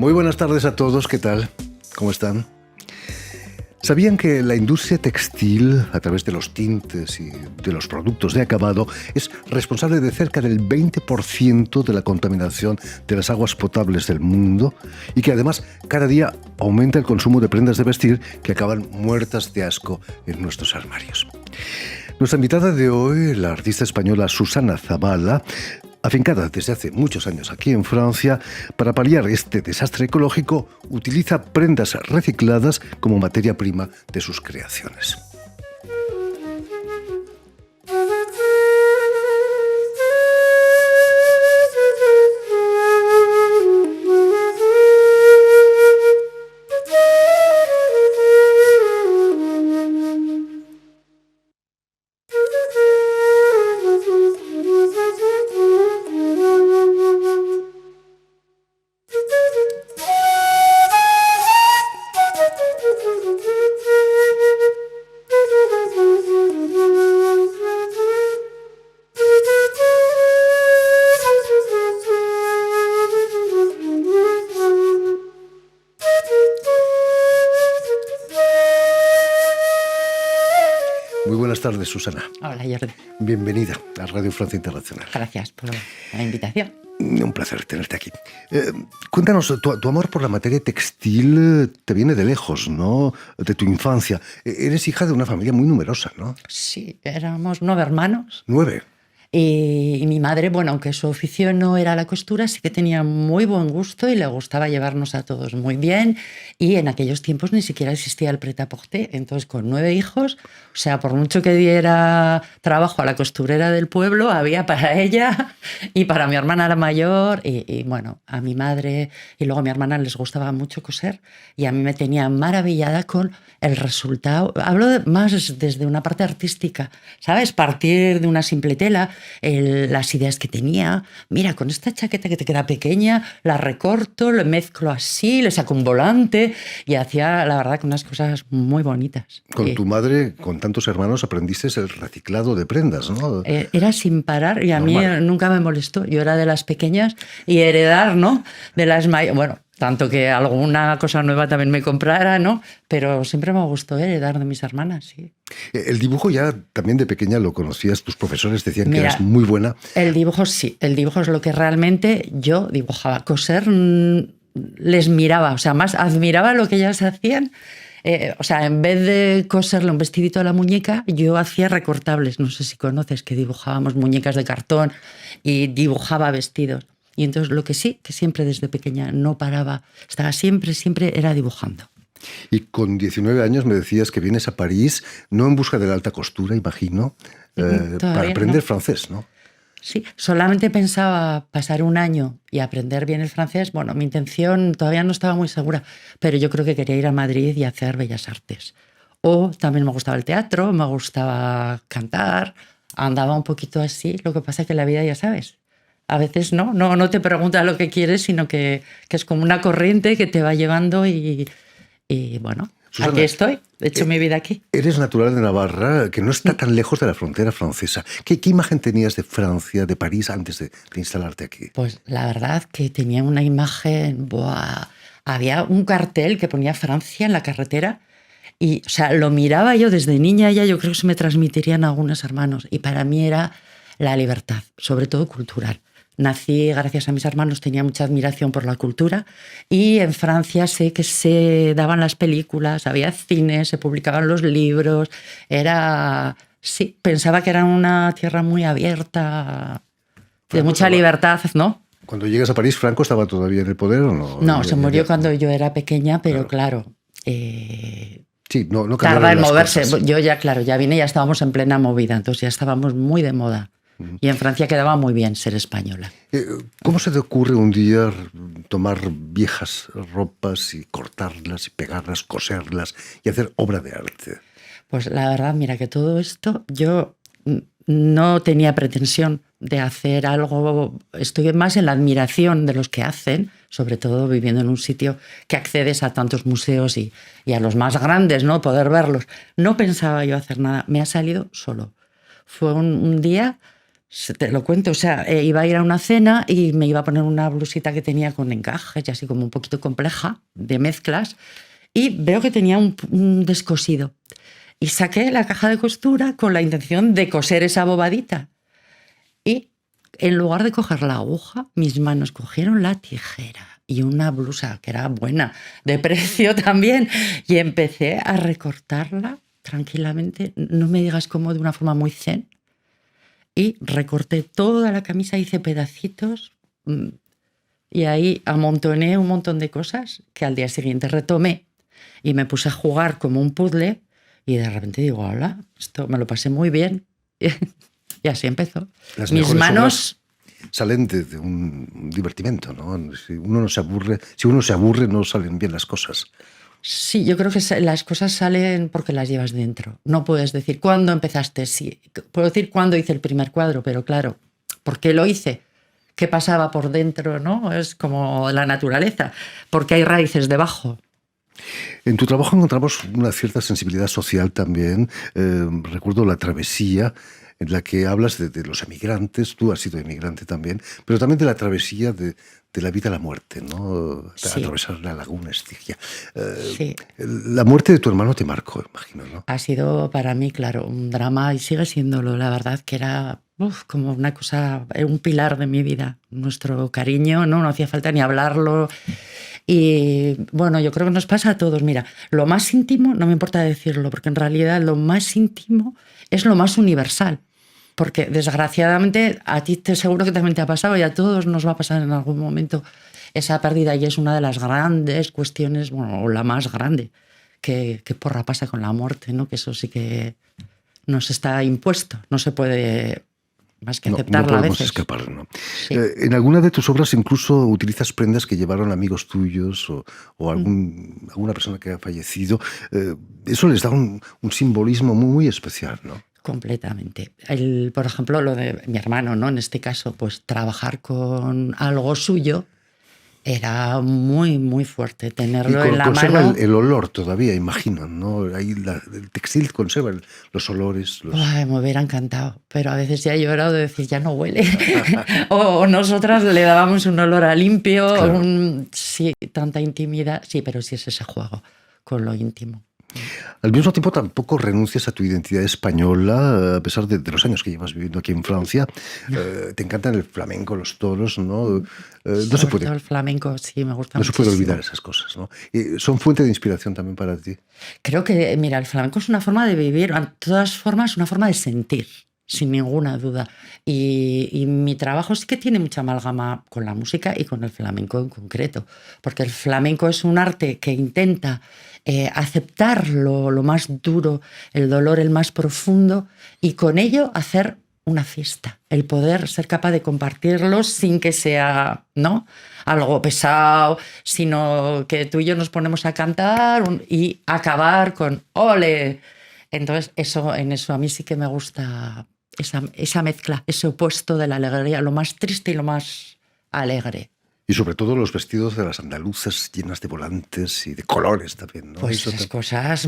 Muy buenas tardes a todos, ¿qué tal? ¿Cómo están? ¿Sabían que la industria textil, a través de los tintes y de los productos de acabado, es responsable de cerca del 20% de la contaminación de las aguas potables del mundo? Y que además cada día aumenta el consumo de prendas de vestir que acaban muertas de asco en nuestros armarios. Nuestra invitada de hoy, la artista española Susana Zabala, afincada desde hace muchos años aquí en Francia, para paliar este desastre ecológico, utiliza prendas recicladas como materia prima de sus creaciones. Muy buenas tardes, Susana. Hola, Jordi. Bienvenida a Radio Francia Internacional. Gracias por la invitación. Un placer tenerte aquí. Cuéntanos, tu amor por la materia textil te viene de lejos, ¿no? De tu infancia. Eres hija de una familia muy numerosa, ¿no? Sí, éramos 9 hermanos. 9. Y mi madre, bueno, aunque su oficio no era la costura, sí que tenía muy buen gusto y le gustaba llevarnos a todos muy bien. Y en aquellos tiempos ni siquiera existía el prêt-à-porter. Entonces, con 9 hijos, o sea, por mucho que diera trabajo a la costurera del pueblo, había para ella y para mi hermana la mayor. Y bueno, a mi madre y luego a mi hermana les gustaba mucho coser y a mí me tenía maravillada con el resultado. Hablo más desde una parte artística, ¿sabes? Partir de una simple tela, las ideas que tenía. Mira, con esta chaqueta que te queda pequeña, la recorto, lo mezclo así, le saco un volante y hacía, la verdad, que unas cosas muy bonitas. Con tu madre, con tantos hermanos, aprendiste el reciclado de prendas, ¿no? Era sin parar y a Normal. mí nunca me molestó. Yo era de las pequeñas y heredar, ¿no? De las mayores. Bueno, tanto que alguna cosa nueva también me comprara, ¿no? Pero siempre me gustó heredar de mis hermanas, sí. El dibujo ya también de pequeña lo conocías, tus profesores decían que Mira, eras muy buena. El dibujo sí, el dibujo es lo que realmente yo dibujaba. Coser les miraba, o sea, más admiraba lo que ellas hacían. O sea, en vez de coserle un vestidito a la muñeca, yo hacía recortables. No sé si conoces que dibujábamos muñecas de cartón y dibujaba vestidos. Y entonces lo que sí, que siempre desde pequeña no paraba, estaba siempre era dibujando. Y con 19 años me decías que vienes a París, no en busca de la alta costura, imagino, para aprender francés, ¿no? Sí, solamente pensaba pasar un año y aprender bien el francés. Bueno, mi intención todavía no estaba muy segura, pero yo creo que quería ir a Madrid y hacer Bellas Artes. O también me gustaba el teatro, me gustaba cantar, andaba un poquito así. Lo que pasa es que la vida, ya sabes, a veces no te pregunta lo que quieres, sino que es como una corriente que te va llevando y bueno, Susana, aquí estoy, he hecho mi vida aquí. Eres natural de Navarra, que no está tan lejos de la frontera francesa. ¿Qué imagen tenías de Francia, de París, antes de instalarte aquí? Pues la verdad que tenía una imagen, ¡buah! Había un cartel que ponía Francia en la carretera y, o sea, lo miraba yo desde niña ya, yo creo que se me transmitirían algunos hermanos y para mí era la libertad, sobre todo cultural. Nací gracias a mis hermanos, tenía mucha admiración por la cultura y en Francia sé que se daban las películas, había cine, se publicaban los libros, sí, pensaba que era una tierra muy abierta, de mucha libertad, ¿no? Cuando llegas a París, ¿Franco estaba todavía en el poder o no? No, se murió cuando yo era pequeña, pero claro sí, no tarda en las moverse. cosas. Yo ya, claro, ya vine, ya estábamos en plena movida, entonces ya estábamos muy de moda. Y en Francia quedaba muy bien ser española. ¿Cómo se te ocurre un día tomar viejas ropas y cortarlas y pegarlas, coserlas y hacer obra de arte? Pues la verdad, mira, que todo esto yo no tenía pretensión de hacer algo, estoy más en la admiración de los que hacen, sobre todo viviendo en un sitio que accedes a tantos museos y a los más grandes, ¿no? Poder verlos. No pensaba yo hacer nada, me ha salido solo. Fue un día, Te lo cuento, o sea, iba a ir a una cena y me iba a poner una blusita que tenía con encajes y así como un poquito compleja, de mezclas, y veo que tenía un descosido. Y saqué la caja de costura con la intención de coser esa bobadita. Y en lugar de coger la aguja, mis manos cogieron la tijera y una blusa que era buena, de precio también, y empecé a recortarla tranquilamente, no me digas cómo, de una forma muy zen, y recorté toda la camisa, hice pedacitos y ahí amontoné un montón de cosas que al día siguiente retomé y me puse a jugar como un puzzle y de repente digo, hola, esto me lo pasé muy bien. Y así empezó. Las Mis manos salen de un divertimento, ¿no? Si uno se aburre, no salen bien las cosas. Sí, yo creo que las cosas salen porque las llevas dentro. No puedes decir cuándo empezaste. Sí, puedo decir cuándo hice el primer cuadro, pero claro, ¿por qué lo hice? ¿Qué pasaba por dentro? ¿No? Es como la naturaleza, porque hay raíces debajo. En tu trabajo encontramos una cierta sensibilidad social también. Recuerdo La travesía, en la que hablas de los emigrantes. Tú has sido emigrante también, pero también de la travesía de la vida a la muerte, ¿no? Sí. Atravesar la laguna Estigia. Sí. La muerte de tu hermano te marcó, imagino, ¿no? Ha sido para mí, claro, un drama y sigue siéndolo. La verdad que era como una cosa, un pilar de mi vida. Nuestro cariño, no hacía falta ni hablarlo. Y bueno, yo creo que nos pasa a todos. Mira, lo más íntimo, no me importa decirlo, porque en realidad lo más íntimo es lo más universal. Porque desgraciadamente a ti seguro que también te ha pasado y a todos nos va a pasar en algún momento esa pérdida, y es una de las grandes cuestiones, bueno, o la más grande, que porra pasa con la muerte, ¿no? Que eso sí que nos está impuesto, no se puede más que aceptarla no a podemos veces. escapar, ¿no? Sí. En alguna de tus obras incluso utilizas prendas que llevaron amigos tuyos o alguna persona que ha fallecido. Eso les da un simbolismo muy especial, ¿no? Completamente. Por ejemplo, lo de mi hermano, ¿no? En este caso, pues trabajar con algo suyo era muy, muy fuerte. Tenerlo en la conserva mano. el olor todavía, imagino, ¿no? Ahí el textil conserva los olores. Ay, me hubiera encantado, pero a veces ya he llorado de decir, ya no huele. o nosotras le dábamos un olor a limpio, Claro. Sí, tanta intimidad. Sí, pero sí es ese juego con lo íntimo. Al mismo tiempo tampoco renuncias a tu identidad española, a pesar de los años que llevas viviendo aquí en Francia. Te encantan el flamenco, los toros, ¿no? No se puede. Todo el flamenco, sí, me gusta No se muchísimo. puede olvidar esas cosas, ¿no? Y son fuente de inspiración también para ti. Creo que, mira, el flamenco es una forma de vivir, de todas formas, una forma de sentir, sin ninguna duda. Y mi trabajo sí que tiene mucha amalgama con la música y con el flamenco en concreto, porque el flamenco es un arte que intenta aceptar lo más duro, el dolor el más profundo, y con ello hacer una fiesta, el poder ser capaz de compartirlo sin que sea, ¿no?, algo pesado, sino que tú y yo nos ponemos a cantar y acabar con ¡ole! Entonces, en eso a mí sí que me gusta esa mezcla, ese opuesto de la alegría, lo más triste y lo más alegre. Y sobre todo los vestidos de las andaluzas llenas de volantes y de colores también, ¿no? Pues esas cosas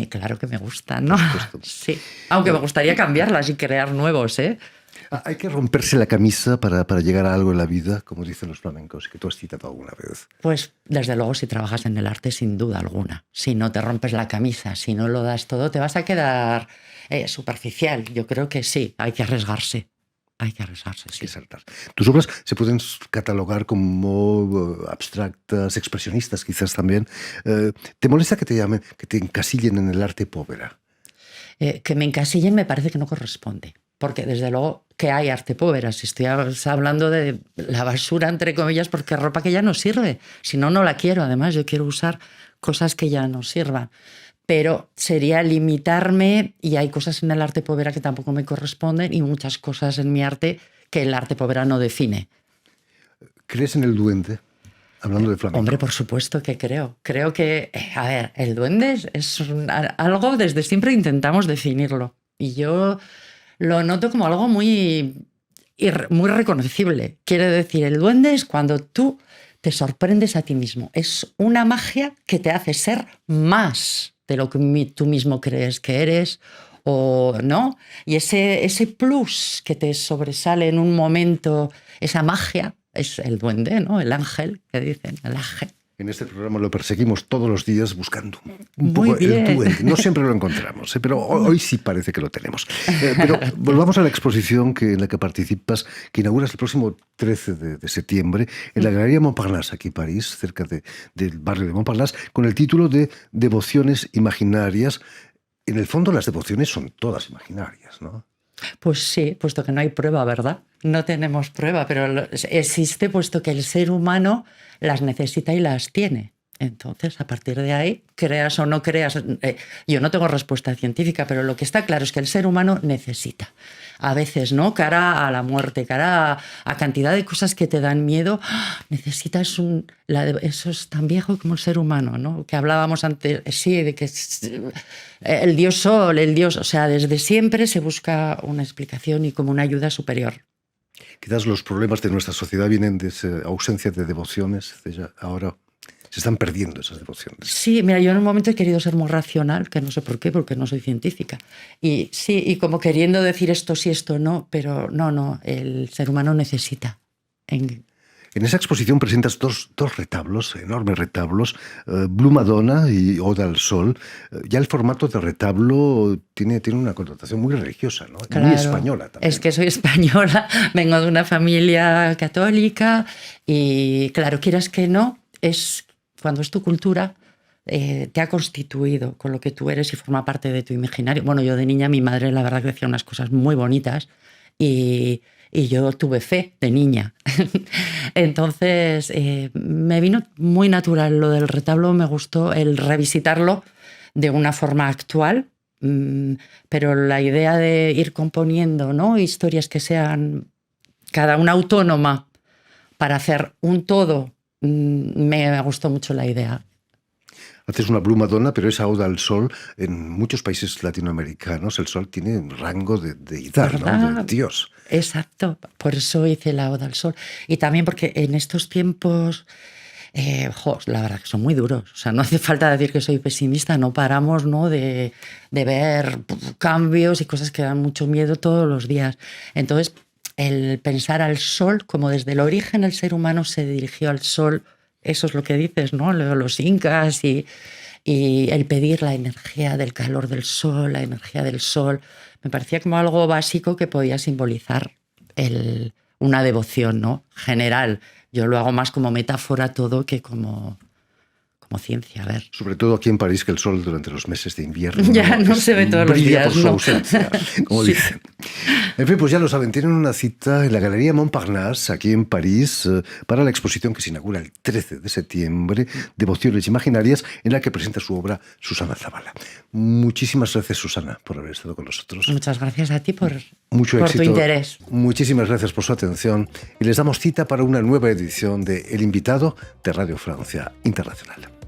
claro que me gustan, ¿no? Sí. Ah, Aunque me gustaría cambiarlas y crear nuevos, ¿eh? Hay que romperse la camisa para llegar a algo en la vida, como dicen los flamencos, que tú has citado alguna vez. Pues desde luego, si trabajas en el arte, sin duda alguna. Si no te rompes la camisa, si no lo das todo, te vas a quedar superficial. Yo creo que sí, hay que arriesgarse. Hay que arriesgarse, sí. Hay que saltar. Tus obras se pueden catalogar como abstractas, expresionistas quizás también. ¿Te molesta que te llamen, que te encasillen en el arte povera? Que me encasillen me parece que no corresponde. Porque desde luego que hay arte povera. Si estoy hablando de la basura, entre comillas, porque es ropa que ya no sirve. Si no, no la quiero. Además, yo quiero usar cosas que ya no sirvan. Pero sería limitarme, y hay cosas en el arte povera que tampoco me corresponden y muchas cosas en mi arte que el arte povera no define. ¿Crees en el duende? Hablando de flamenco. Hombre, por supuesto que creo. Creo que, a ver, el duende es algo, desde siempre intentamos definirlo. Y yo lo noto como algo muy reconocible. Quiere decir, el duende es cuando tú te sorprendes a ti mismo. Es una magia que te hace ser más de lo que tú mismo crees que eres, o no. Y ese plus que te sobresale en un momento, esa magia, es el duende, ¿no? El ángel, que dicen, el ángel. En este programa lo perseguimos todos los días buscando un Muy poco bien. el duende. No siempre lo encontramos, pero hoy sí parece que lo tenemos. Pero volvamos a la exposición en la que participas, que inauguras el próximo 13 de septiembre en la Galería Montparnasse, aquí en París, cerca del barrio de Montparnasse, con el título de Devociones Imaginarias. En el fondo las devociones son todas imaginarias, ¿no? Pues sí, puesto que no hay prueba, ¿verdad? No tenemos prueba, pero existe puesto que el ser humano las necesita y las tiene. Entonces, a partir de ahí, creas o no creas, yo no tengo respuesta científica, pero lo que está claro es que el ser humano necesita. A veces, ¿no? Cara a la muerte, cara a cantidad de cosas que te dan miedo, necesitas eso es tan viejo como el ser humano, ¿no? Que hablábamos antes, sí, de que el dios sol, o sea, desde siempre se busca una explicación y como una ayuda superior. Quizás los problemas de nuestra sociedad vienen de esa ausencia de devociones. Ahora se están perdiendo esas devociones. Sí, mira, yo en un momento he querido ser muy racional, que no sé por qué, porque no soy científica. Y sí, y como queriendo decir esto sí, esto no, pero no, el ser humano necesita. En esa exposición presentas dos retablos, enormes retablos, Blue Madonna y Oda al Sol. Ya el formato de retablo tiene una connotación muy religiosa, ¿no? Claro, muy española también. Es que soy española, vengo de una familia católica y claro, quieras que no, cuando es tu cultura, te ha constituido con lo que tú eres y forma parte de tu imaginario. Bueno, yo de niña, mi madre la verdad que decía unas cosas muy bonitas y yo tuve fe de niña. Entonces, me vino muy natural lo del retablo, me gustó el revisitarlo de una forma actual, pero la idea de ir componiendo, ¿no? Historias que sean cada una autónoma para hacer un todo, me gustó mucho la idea. Haces una Blue Madonna, pero esa Oda al Sol, en muchos países latinoamericanos el sol tiene un rango de deidad, ¿no? De Dios. Exacto, por eso hice la Oda al Sol. Y también porque en estos tiempos, la verdad que son muy duros. O sea, no hace falta decir que soy pesimista, no paramos, ¿no? de ver cambios y cosas que dan mucho miedo todos los días. Entonces, el pensar al sol, como desde el origen el ser humano se dirigió al sol, eso es lo que dices, ¿no? Los incas y el pedir la energía del calor del sol, la energía del sol, me parecía como algo básico que podía simbolizar una devoción, ¿no? General. Yo lo hago más como metáfora todo que como ciencia, a ver. Sobre todo aquí en París, que el sol durante los meses de invierno ya no se ve todos los días, por su ausencia, como sí. dicen. En fin, pues ya lo saben, tienen una cita en la Galería Montparnasse, aquí en París, para la exposición que se inaugura el 13 de septiembre, Devociones Imaginarias, en la que presenta su obra Susana Zabala. Muchísimas gracias, Susana, por haber estado con nosotros. Muchas gracias a ti por Mucho éxito. Tu interés. Muchísimas gracias por su atención y les damos cita para una nueva edición de El Invitado de Radio Francia Internacional.